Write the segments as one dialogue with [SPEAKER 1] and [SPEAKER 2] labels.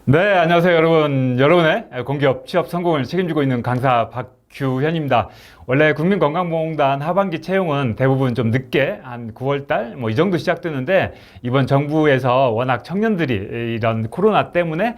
[SPEAKER 1] 네, 안녕하세요, 여러분. 여러분의 공기업 취업 성공을 책임지고 있는 강사 박규현입니다. 원래 국민건강보험공단 하반기 채용은 대부분 좀 늦게 한 9월달 이 정도 시작되는데, 이번 정부에서 워낙 청년들이 이런 코로나 때문에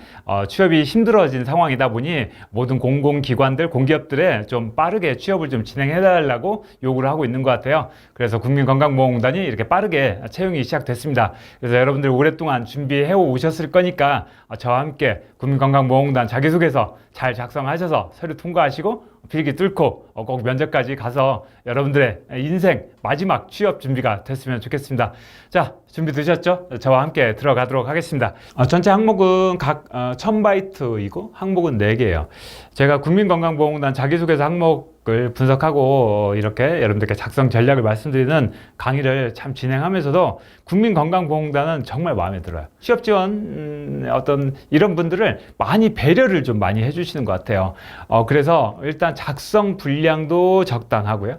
[SPEAKER 1] 취업이 힘들어진 상황이다 보니 모든 공공기관들, 공기업들에 좀 빠르게 취업을 좀 진행해달라고 요구를 하고 있는 것 같아요. 그래서 국민건강보험공단이 이렇게 빠르게 채용이 시작됐습니다. 그래서 여러분들 오랫동안 준비해 오셨을 거니까 저와 함께 국민건강보험공단 자기소개서 잘 작성하셔서 서류 통과하시고 필기 뚫고 꼭 면접까지 가서 여러분들의 인생 마지막 취업 준비가 됐으면 좋겠습니다. 자, 준비 되셨죠? 저와 함께 들어가도록 하겠습니다. 전체 항목은 각 1000바이트이고 항목은 4개예요. 제가 국민건강보험공단 자기소개서 항목을 분석하고 이렇게 여러분들께 작성 전략을 말씀드리는 강의를 참 진행하면서도 국민건강보험공단은 정말 마음에 들어요. 취업 지원 어떤 이런 분들을 많이 배려를 좀 많이 해주시는 것 같아요. 그래서 일단 작성 분량도 적당하고요.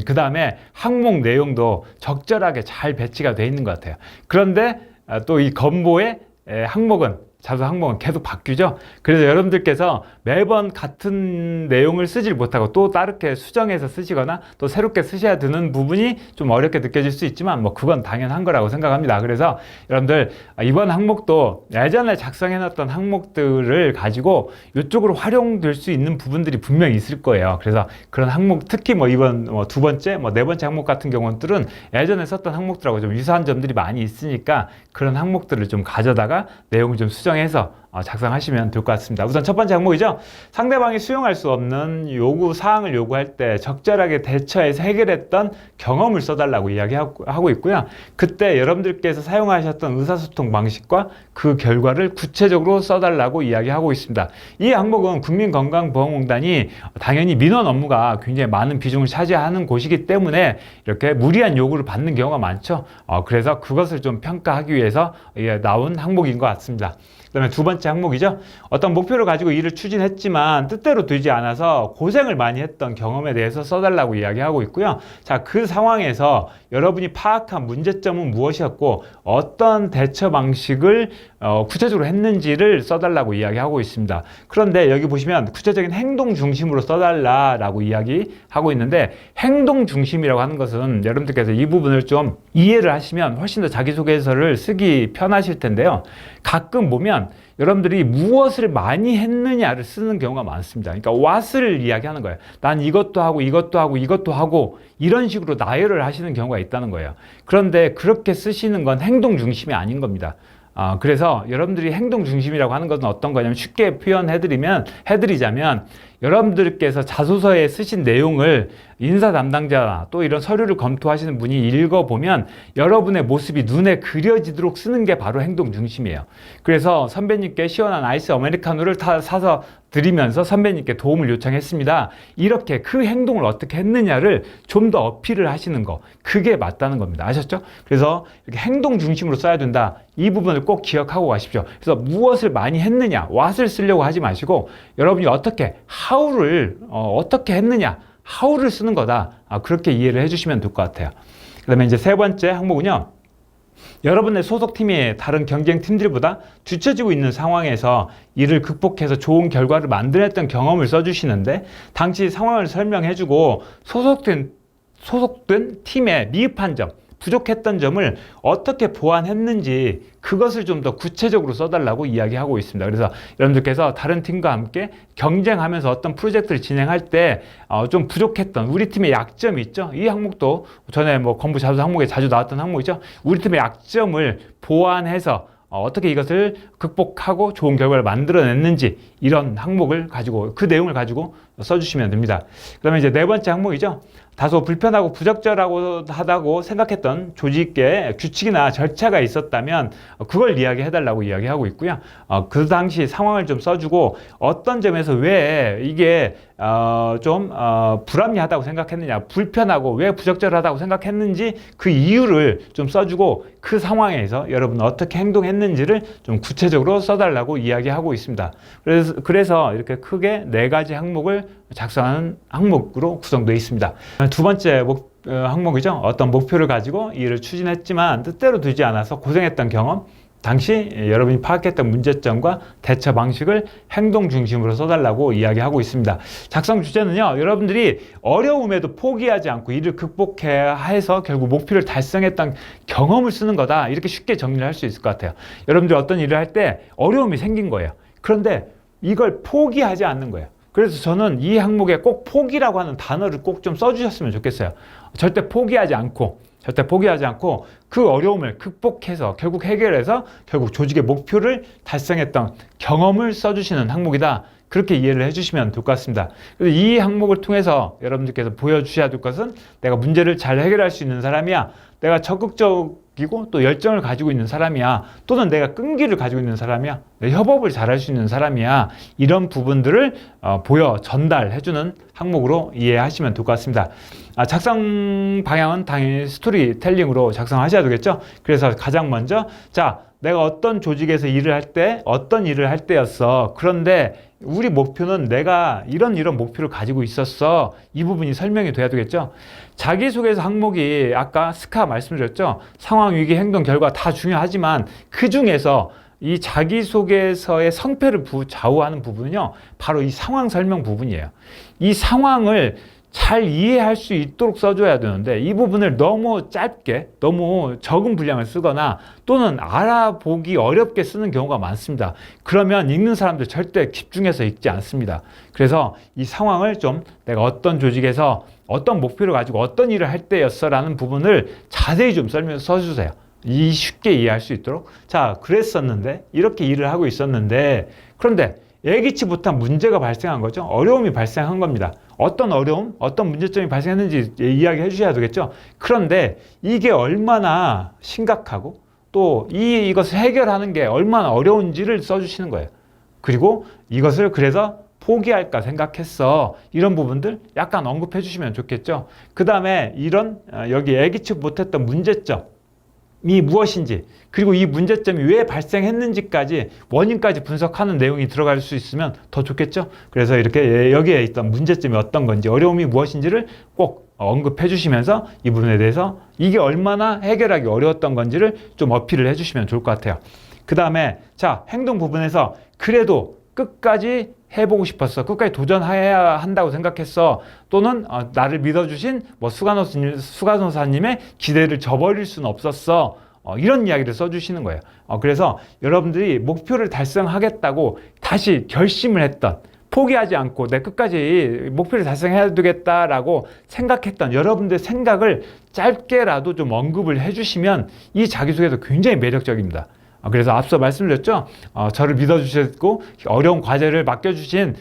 [SPEAKER 1] 그 다음에 항목 내용도 적절하게 잘 배치가 되어 있는 것 같아요. 그런데 또 이 건보의 항목은 자소 항목은 계속 바뀌죠. 그래서 여러분들께서 매번 같은 내용을 쓰질 못하고 또 다르게 수정해서 쓰시거나 또 새롭게 쓰셔야 되는 부분이 좀 어렵게 느껴질 수 있지만 그건 당연한 거라고 생각합니다. 그래서 여러분들 이번 항목도 예전에 작성해놨던 항목들을 가지고 이쪽으로 활용될 수 있는 부분들이 분명히 있을 거예요. 그래서 그런 항목, 특히 이번 두 번째, 네 번째 항목 같은 경우들은 예전에 썼던 항목들하고 좀 유사한 점들이 많이 있으니까 그런 항목들을 좀 가져다가 내용을 좀 수정해서 작성하시면 될 것 같습니다. 우선 첫 번째 항목이죠. 상대방이 수용할 수 없는 요구 사항을 요구할 때 적절하게 대처해서 해결했던 경험을 써달라고 이야기하고 있고요. 그때 여러분들께서 사용하셨던 의사소통 방식과 그 결과를 구체적으로 써달라고 이야기하고 있습니다. 이 항목은 국민건강보험공단이 당연히 민원 업무가 굉장히 많은 비중을 차지하는 곳이기 때문에 이렇게 무리한 요구를 받는 경우가 많죠. 그래서 그것을 좀 평가하기 위해서 나온 항목인 것 같습니다. 그 다음에 두 번째 항목이죠. 어떤 목표를 가지고 일을 추진했지만 뜻대로 되지 않아서 고생을 많이 했던 경험에 대해서 써달라고 이야기하고 있고요. 자, 그 상황에서 여러분이 파악한 문제점은 무엇이었고 어떤 대처 방식을 구체적으로 했는지를 써달라고 이야기하고 있습니다. 그런데 여기 보시면 구체적인 행동 중심으로 써달라고 이야기하고 있는데, 행동 중심이라고 하는 것은 여러분들께서 이 부분을 좀 이해를 하시면 훨씬 더 자기소개서를 쓰기 편하실 텐데요. 가끔 보면 여러분들이 무엇을 많이 했느냐를 쓰는 경우가 많습니다. 그러니까 what을 이야기하는 거예요. 난 이것도 하고 이것도 하고 이것도 하고 이런 식으로 나열을 하시는 경우가 있다는 거예요. 그런데 그렇게 쓰시는 건 행동 중심이 아닌 겁니다. 그래서 여러분들이 행동 중심이라고 하는 것은 어떤 거냐면, 쉽게 해드리자면 여러분들께서 자소서에 쓰신 내용을 인사 담당자나 또 이런 서류를 검토하시는 분이 읽어보면 여러분의 모습이 눈에 그려지도록 쓰는 게 바로 행동 중심이에요. 그래서 선배님께 시원한 아이스 아메리카노를 사서 드리면서 선배님께 도움을 요청했습니다. 이렇게 그 행동을 어떻게 했느냐를 좀 더 어필을 하시는 거, 그게 맞다는 겁니다. 아셨죠? 그래서 이렇게 행동 중심으로 써야 된다. 이 부분을 꼭 기억하고 가십시오. 그래서 무엇을 많이 했느냐, what을 쓰려고 하지 마시고 여러분이 어떻게, how를 어떻게 했느냐, how를 쓰는 거다. 그렇게 이해를 해주시면 될 것 같아요. 그 다음에 이제 세 번째 항목은요. 여러분의 소속팀이 다른 경쟁팀들보다 뒤처지고 있는 상황에서 이를 극복해서 좋은 결과를 만들었던 경험을 써주시는데, 당시 상황을 설명해주고 소속된 팀의 미흡한 점, 부족했던 점을 어떻게 보완했는지 그것을 좀 더 구체적으로 써달라고 이야기하고 있습니다. 그래서 여러분들께서 다른 팀과 함께 경쟁하면서 어떤 프로젝트를 진행할 때 좀 부족했던 우리 팀의 약점이 있죠. 이 항목도 전에 건보 자소 항목에 자주 나왔던 항목이죠. 우리 팀의 약점을 보완해서 어떻게 이것을 극복하고 좋은 결과를 만들어냈는지, 이런 항목을 가지고, 그 내용을 가지고 써주시면 됩니다. 그 다음에 이제 네 번째 항목이죠. 다소 불편하고 부적절하다고 생각했던 조직의 규칙이나 절차가 있었다면 그걸 이야기해달라고 이야기하고 있고요. 그 당시 상황을 좀 써주고 어떤 점에서 왜 이게 좀 불합리하다고 생각했느냐, 불편하고 왜 부적절하다고 생각했는지 그 이유를 좀 써주고 그 상황에서 여러분 어떻게 행동했는지를 좀 구체적으로 써달라고 이야기하고 있습니다. 그래서 이렇게 크게 4가지 항목을 작성하는 항목으로 구성되어 있습니다. 두 번째 항목이죠. 어떤 목표를 가지고 일을 추진했지만 뜻대로 되지 않아서 고생했던 경험, 당시 여러분이 파악했던 문제점과 대처 방식을 행동 중심으로 써달라고 이야기하고 있습니다. 작성 주제는요, 여러분들이 어려움에도 포기하지 않고 이를 극복해야 해서 결국 목표를 달성했던 경험을 쓰는 거다. 이렇게 쉽게 정리를 할 수 있을 것 같아요. 여러분들이 어떤 일을 할 때 어려움이 생긴 거예요. 그런데 이걸 포기하지 않는 거예요. 그래서 저는 이 항목에 꼭 포기라고 하는 단어를 꼭 좀 써주셨으면 좋겠어요. 절대 포기하지 않고 그 어려움을 극복해서 결국 해결해서 결국 조직의 목표를 달성했던 경험을 써주시는 항목이다. 그렇게 이해를 해주시면 될 것 같습니다. 그래서 이 항목을 통해서 여러분들께서 보여주셔야 될 것은 내가 문제를 잘 해결할 수 있는 사람이야. 내가 적극적이고 또 열정을 가지고 있는 사람이야. 또는 내가 끈기를 가지고 있는 사람이야. 협업을 잘할 수 있는 사람이야. 이런 부분들을 전달해주는 항목으로 이해하시면 될 것 같습니다. 작성 방향은 당연히 스토리텔링으로 작성하셔야 되겠죠. 그래서 가장 먼저 내가 어떤 조직에서 일을 할 때 어떤 일을 할 때였어. 그런데 우리 목표는 내가 이런 목표를 가지고 있었어. 이 부분이 설명이 돼야 되겠죠. 자기소개서 항목이 아까 스카 말씀드렸죠. 상황, 위기, 행동, 결과 다 중요하지만 그 중에서 이 자기소개서의 성패를 좌우하는 부분은요, 바로 이 상황 설명 부분이에요. 이 상황을 잘 이해할 수 있도록 써줘야 되는데 이 부분을 너무 짧게, 너무 적은 분량을 쓰거나 또는 알아보기 어렵게 쓰는 경우가 많습니다. 그러면 읽는 사람들 절대 집중해서 읽지 않습니다. 그래서 이 상황을 좀 내가 어떤 조직에서 어떤 목표를 가지고 어떤 일을 할 때였어 라는 부분을 자세히 좀 써주세요. 쉽게 이해할 수 있도록. 그랬었는데, 이렇게 일을 하고 있었는데, 그런데 예기치 못한 문제가 발생한 거죠. 어려움이 발생한 겁니다. 어떤 어려움, 어떤 문제점이 발생했는지 이야기해 주셔야 되겠죠. 그런데 이게 얼마나 심각하고 또 이것을 해결하는 게 얼마나 어려운지를 써주시는 거예요. 그리고 이것을 그래서 포기할까 생각했어. 이런 부분들 약간 언급해 주시면 좋겠죠. 그 다음에 여기 예기치 못했던 문제점, 이 무엇인지, 그리고 이 문제점이 왜 발생했는지까지 원인까지 분석하는 내용이 들어갈 수 있으면 더 좋겠죠. 그래서 이렇게 여기에 있던 문제점이 어떤 건지, 어려움이 무엇인지를 꼭 언급해 주시면서 이 부분에 대해서 이게 얼마나 해결하기 어려웠던 건지를 좀 어필을 해 주시면 좋을 것 같아요. 그 다음에 행동 부분에서 그래도 끝까지 해보고 싶었어. 끝까지 도전해야 한다고 생각했어. 또는 나를 믿어주신 수간호사님의 기대를 저버릴 수는 없었어. 이런 이야기를 써주시는 거예요. 그래서 여러분들이 목표를 달성하겠다고 다시 결심을 했던, 포기하지 않고 내 끝까지 목표를 달성해야 되겠다라고 생각했던 여러분들의 생각을 짧게라도 좀 언급을 해주시면 이 자기소개도 굉장히 매력적입니다. 그래서 앞서 말씀드렸죠. 저를 믿어주셨고 어려운 과제를 맡겨주신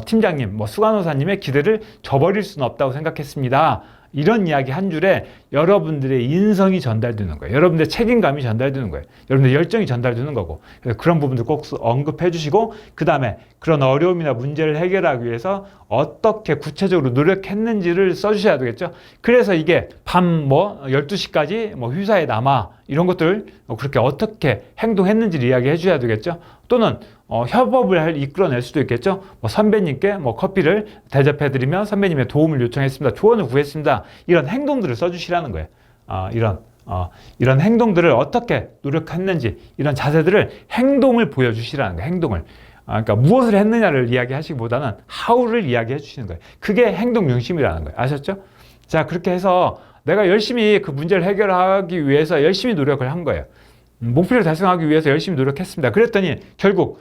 [SPEAKER 1] 팀장님, 수간호사님의 기대를 저버릴 수는 없다고 생각했습니다. 이런 이야기 한 줄에 여러분들의 인성이 전달되는 거예요. 여러분들의 책임감이 전달되는 거예요. 여러분들의 열정이 전달되는 거고. 그래서 그런 부분들 꼭 언급해 주시고, 그 다음에 그런 어려움이나 문제를 해결하기 위해서 어떻게 구체적으로 노력했는지를 써주셔야 되겠죠. 그래서 이게 밤 12시까지 휴사에 남아 이런 것들 그렇게 어떻게 행동했는지를 이야기해 주셔야 되겠죠. 또는 협업을 이끌어낼 수도 있겠죠. 선배님께 커피를 대접해드리며 선배님의 도움을 요청했습니다. 조언을 구했습니다. 이런 행동들을 써주시라는 거예요. 이런 행동들을 어떻게 노력했는지, 이런 자세들을 행동을 보여주시라는 거예요. 행동을. 그러니까 무엇을 했느냐를 이야기하시기보다는 how를 이야기해 주시는 거예요. 그게 행동 중심이라는 거예요. 아셨죠? 그렇게 해서 내가 열심히 그 문제를 해결하기 위해서 열심히 노력을 한 거예요. 목표를 달성하기 위해서 열심히 노력했습니다. 그랬더니 결국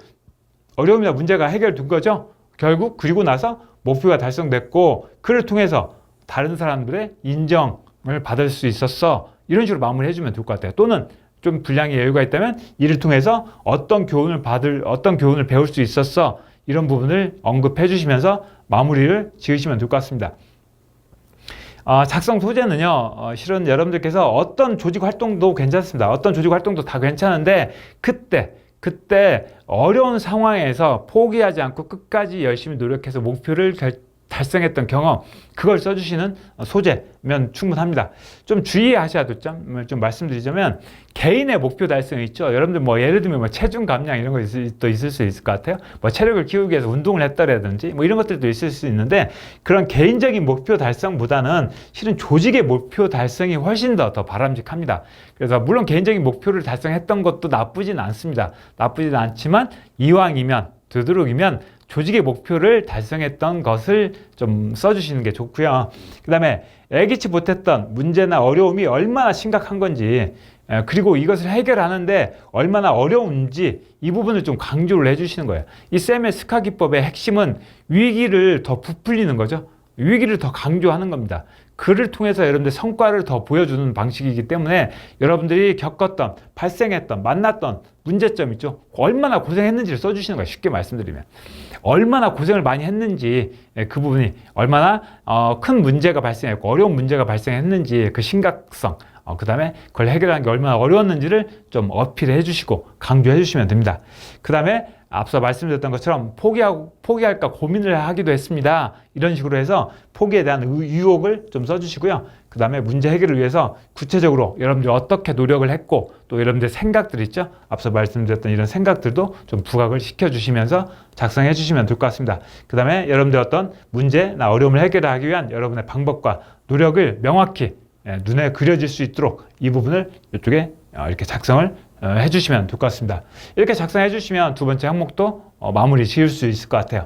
[SPEAKER 1] 어려움이나 문제가 해결된 거죠. 결국 그리고 나서 목표가 달성됐고 그를 통해서 다른 사람들의 인정을 받을 수 있었어. 이런 식으로 마무리 해주면 될 것 같아요. 또는 좀 분량의 여유가 있다면 이를 통해서 어떤 교훈을 배울 수 있었어. 이런 부분을 언급해 주시면서 마무리를 지으시면 될 것 같습니다. 작성 소재는요, 실은 여러분들께서 어떤 조직 활동도 괜찮습니다. 어떤 조직 활동도 다 괜찮은데 그때 어려운 상황에서 포기하지 않고 끝까지 열심히 노력해서 목표를 달성했던 경험, 그걸 써주시는 소재면 충분합니다. 좀 주의하셔야 될 점을 좀 말씀드리자면, 개인의 목표 달성이 있죠. 여러분들 뭐 예를 들면 뭐 체중 감량 이런 거 또 있을 수 있을 것 같아요. 뭐 체력을 키우기 위해서 운동을 했다라든지 뭐 이런 것들도 있을 수 있는데, 그런 개인적인 목표 달성보다는 실은 조직의 목표 달성이 훨씬 더 바람직합니다. 그래서 물론 개인적인 목표를 달성했던 것도 나쁘진 않습니다. 나쁘진 않지만 이왕이면, 되도록이면 조직의 목표를 달성했던 것을 좀 써주시는 게 좋고요. 그 다음에 예기치 못했던 문제나 어려움이 얼마나 심각한 건지, 그리고 이것을 해결하는데 얼마나 어려운지 이 부분을 좀 강조를 해주시는 거예요. 이 쌤의 스카 기법의 핵심은 위기를 더 부풀리는 거죠. 위기를 더 강조하는 겁니다. 그를 통해서 여러분들 성과를 더 보여주는 방식이기 때문에 여러분들이 겪었던, 발생했던, 만났던 문제점 있죠. 얼마나 고생했는지를 써주시는 거예요. 쉽게 말씀드리면. 얼마나 고생을 많이 했는지, 그 부분이 얼마나 큰 문제가 발생했고 어려운 문제가 발생했는지 그 심각성, 그 다음에 그걸 해결하는 게 얼마나 어려웠는지를 좀 어필해 주시고 강조해 주시면 됩니다. 그 다음에 앞서 말씀드렸던 것처럼 포기할까 고민을 하기도 했습니다. 이런 식으로 해서 포기에 대한 유혹을 좀 써주시고요. 그 다음에 문제 해결을 위해서 구체적으로 여러분들이 어떻게 노력을 했고, 또 여러분들 생각들 있죠? 앞서 말씀드렸던 이런 생각들도 좀 부각을 시켜주시면서 작성해 주시면 될 것 같습니다. 그 다음에 여러분들 어떤 문제나 어려움을 해결하기 위한 여러분의 방법과 노력을 명확히 눈에 그려질 수 있도록 이 부분을 이쪽에 이렇게 작성을 해주시면 될 것 같습니다. 이렇게 작성해 주시면 두 번째 항목도 마무리 지을 수 있을 것 같아요.